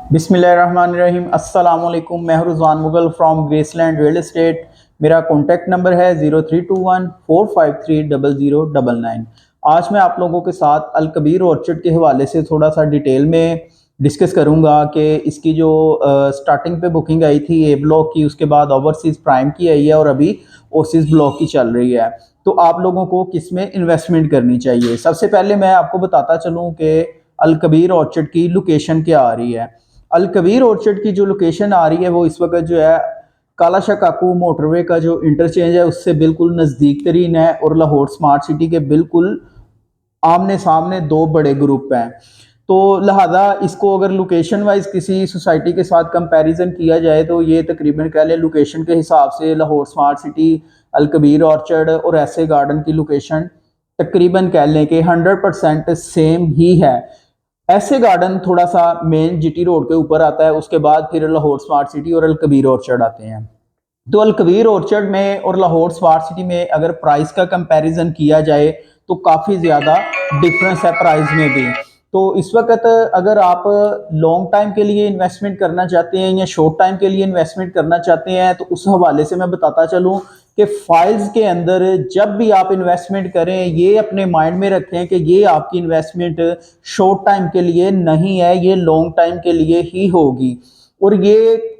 बिस्मिल्लाहिर्रहमानिर्रहीम। अस्सलाम वालेकुम। मैं Rizwan Mughal from Graceland real estate. मेरा कॉन्टैक्ट नंबर है 0321 453 0099। आज मैं आप लोगों के साथ अल कबीर ऑर्चिड के हवाले से थोड़ा सा डिटेल में डिस्कस करूंगा कि इसकी जो स्टार्टिंग पे बुकिंग आई थी ए ब्लॉक की, उसके बाद ओवरसीज़ प्राइम की आई है और अभी ओसिस ब्लॉक की चल रही है। तो आप लोगों को किस में इन्वेस्टमेंट करनी चाहिए? सबसे पहले मैं आपको बताता चलूँ कि अल कबीर ऑर्चिड की लोकेशन क्या आ रही है। अल कबीर ऑर्चर्ड की जो लोकेशन आ रही है वो इस वक्त जो है कालाशाह काकू मोटरवे का जो इंटरचेंज है उससे बिल्कुल नज़दीक तरीन है और लाहौर स्मार्ट सिटी के बिल्कुल आमने सामने दो बड़े ग्रुप हैं। तो लिहाजा इसको अगर लोकेशन वाइज किसी सोसाइटी के साथ कंपैरिजन किया जाए तो ये तकरीबन कह लें लोकेशन के हिसाब से लाहौर स्मार्ट सिटी, अल कबीर ऑर्चर्ड और ऐसे गार्डन की लोकेशन तकरीबन कह लें कि 100% सेम ही है। ऐसे गार्डन थोड़ा सा मेन जीटी रोड के ऊपर आता है, उसके बाद फिर लाहौर स्मार्ट सिटी और अल कबीर ऑर्चर्ड आते हैं। तो अल कबीर ऑर्चर्ड में और लाहौर स्मार्ट सिटी में अगर प्राइस का कंपैरिजन किया जाए तो काफ़ी ज़्यादा डिफरेंस है प्राइस में भी। तो इस वक्त अगर आप लॉन्ग टाइम के लिए इन्वेस्टमेंट करना चाहते हैं या शॉर्ट टाइम के लिए इन्वेस्टमेंट करना चाहते हैं तो उस हवाले से मैं बताता चलूँ कि फाइल्स के अंदर जब भी आप इन्वेस्टमेंट करें ये अपने माइंड में रखें कि ये आपकी इन्वेस्टमेंट शॉर्ट टाइम के लिए नहीं है, ये लॉन्ग टाइम के लिए ही होगी। और ये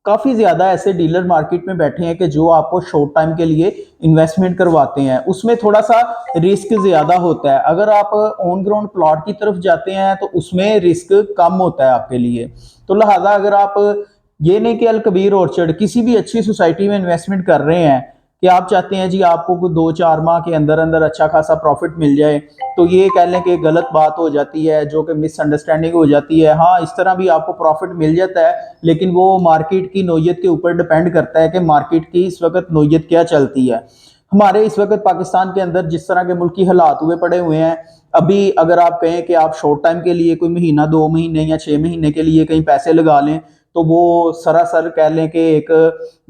काफ़ी ज़्यादा ऐसे डीलर मार्केट में बैठे हैं कि जो आपको शॉर्ट टाइम के लिए इन्वेस्टमेंट करवाते हैं, उसमें थोड़ा सा रिस्क ज़्यादा होता है। अगर आप ऑन ग्राउंड प्लॉट की तरफ जाते हैं तो उसमें रिस्क कम होता है आपके लिए। तो लिहाजा अगर आप ये नहीं कि अल कबीर ऑर्चर्ड किसी भी अच्छी सोसाइटी में इन्वेस्टमेंट कर रहे हैं कि आप चाहते हैं जी आपको 2-4 माह के अंदर अंदर अच्छा खासा प्रॉफिट मिल जाए, तो ये कह लें कि गलत बात हो जाती है, जो कि मिसअंडरस्टैंडिंग हो जाती है। हाँ, इस तरह भी आपको प्रॉफिट मिल जाता है, लेकिन वो मार्केट की नोयत के ऊपर डिपेंड करता है कि मार्केट की इस वक्त नोयत क्या चलती है। हमारे इस वक्त पाकिस्तान के अंदर जिस तरह के मुल्की हालात हुए पड़े हुए हैं, अभी अगर आप कहें कि आप शॉर्ट टाइम के लिए कोई महीना 2 महीने या 6 महीने के लिए कहीं पैसे लगा लें तो वो सरासर कह लें कि एक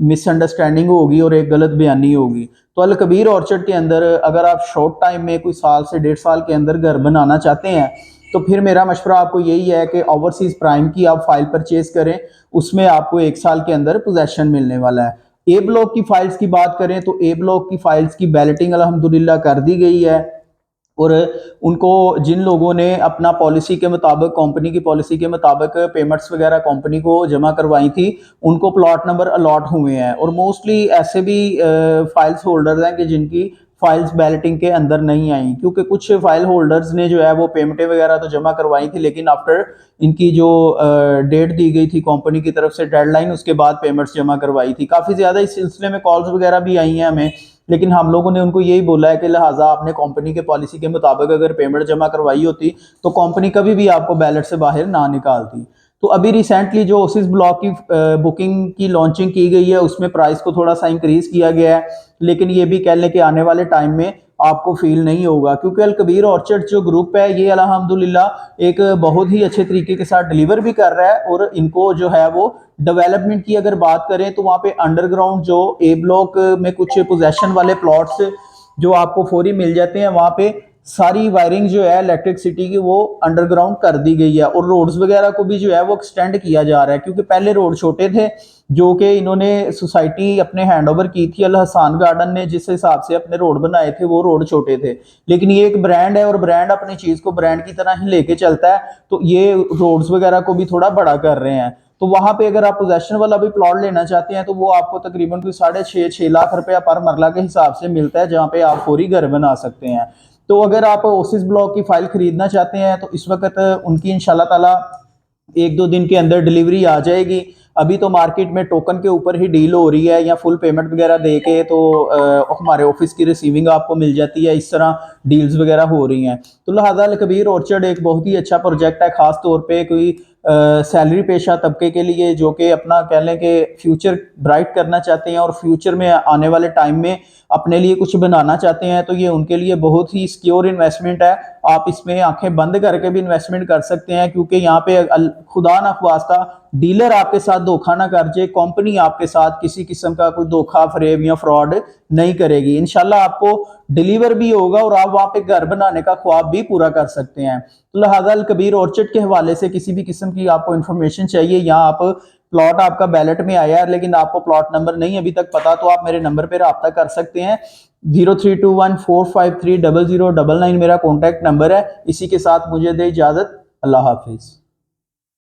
मिसअंडरस्टैंडिंग होगी और एक गलत बयानी होगी। तो अल कबीर ऑर्चर्ड के अंदर अगर आप शॉर्ट टाइम में कोई साल से 1.5 साल के अंदर घर बनाना चाहते हैं तो फिर मेरा मशवरा आपको यही है कि ओवरसीज प्राइम की आप फाइल परचेज करें, उसमें आपको 1 साल के अंदर पोजेशन मिलने वाला है। ए ब्लॉक की फाइल्स की बात करें तो ए ब्लॉक की फाइल्स की बैलेटिंग अल्हम्दुलिल्लाह कर दी गई है और उनको जिन लोगों ने अपना पॉलिसी के मुताबिक कंपनी की पॉलिसी के मुताबिक पेमेंट्स वगैरह कंपनी को जमा करवाई थी उनको प्लॉट नंबर अलॉट हुए हैं। और मोस्टली ऐसे भी फाइल्स होल्डर्स हैं कि जिनकी फाइल्स बैलेटिंग के अंदर नहीं आई, क्योंकि कुछ फाइल होल्डर्स ने जो है वो पेमेंटें वगैरह तो जमा करवाई थी लेकिन आफ्टर इनकी जो डेट दी गई थी कंपनी की तरफ से डेडलाइन, उसके बाद पेमेंट्स जमा करवाई थी। काफ़ी ज़्यादा इस सिलसिले में कॉल्स वगैरह भी आई हैं हमें, लेकिन हम लोगों ने उनको यही बोला है कि लिहाजा आपने कंपनी के पॉलिसी के मुताबिक अगर पेमेंट जमा करवाई होती तो कंपनी कभी भी आपको बैलेट से बाहर ना निकालती। तो अभी रिसेंटली जो ओसिस ब्लॉक की बुकिंग की लॉन्चिंग की गई है उसमें प्राइस को थोड़ा सा इंक्रीज किया गया है, लेकिन ये भी कह लें कि आने वाले टाइम में आपको फील नहीं होगा, क्योंकि अल कबीर ऑर्चर्ड जो ग्रुप है ये अल्हम्दुलिल्लाह एक बहुत ही अच्छे तरीके के साथ डिलीवर भी कर रहा है। और इनको जो है वो डेवलपमेंट की अगर बात करें तो वहाँ पे अंडरग्राउंड जो ए ब्लॉक में कुछ पोजेशन वाले प्लॉट्स जो आपको फौरी मिल जाते हैं, वहाँ पे सारी वायरिंग जो है इलेक्ट्रिसिटी की वो अंडरग्राउंड कर दी गई है और रोड्स वगैरह को भी जो है वो एक्सटेंड किया जा रहा है, क्योंकि पहले रोड छोटे थे जो कि इन्होंने सोसाइटी अपने हैंड ओवर की थी अल हसान गार्डन ने, जिस हिसाब से अपने रोड बनाए थे वो रोड छोटे थे। लेकिन ये एक ब्रांड है और ब्रांड अपनी चीज को ब्रांड की तरह ही लेके चलता है, तो ये रोड्स वगैरह को भी थोड़ा बड़ा कर रहे हैं। तो वहां पे अगर आप पोजेशन वाला भी प्लॉट लेना चाहते हैं तो वो आपको तकरीबन कोई 6.5 लाख रुपया पर मरला के हिसाब से मिलता है, जहाँ पे आप फौरी घर बना सकते हैं। तो अगर आप ओसिस ब्लॉक की फाइल खरीदना चाहते हैं तो इस वक्त उनकी इंशाल्लाह ताला 1-2 दिन के अंदर डिलीवरी आ जाएगी। अभी तो मार्केट में टोकन के ऊपर ही डील हो रही है या फुल पेमेंट वगैरह दे के तो हमारे ऑफिस की रिसीविंग आपको मिल जाती है, इस तरह डील्स वगैरह हो रही हैं। तो लिहाजा अल कबीर ऑर्चर्ड एक बहुत ही अच्छा प्रोजेक्ट है, खास तौर पे कोई सैलरी पेशा तबके के लिए जो कि अपना कह लें कि फ्यूचर ब्राइट करना चाहते हैं और फ्यूचर में आने वाले टाइम में अपने लिए कुछ बनाना चाहते हैं, तो ये उनके लिए बहुत ही सिक्योर इन्वेस्टमेंट है। आप इसमें आंखें बंद करके भी इन्वेस्टमेंट कर सकते हैं, क्योंकि यहाँ पे खुदा ना ख्वास्ता डीलर आपके साथ धोखा ना कर जाए, कंपनी आपके साथ किसी किस्म का कोई धोखा फरेब या फ्रॉड नहीं करेगी। इंशाल्लाह आपको डिलीवर भी होगा और आप वहाँ पे घर बनाने का ख्वाब भी पूरा कर सकते हैं। तो लिहाजा अल कबीर ऑर्चिड के हवाले से किसी भी किस्म की आपको इन्फॉर्मेशन चाहिए, या आप प्लॉट आपका बैलेट में आया है लेकिन आपको प्लॉट नंबर नहीं अभी तक पता, तो आप मेरे नंबर पर रब्ता कर सकते हैं। 0321453009 मेरा कॉन्टैक्ट नंबर है। इसी के साथ मुझे दे इजाज़त। अल्लाह हाफिज़।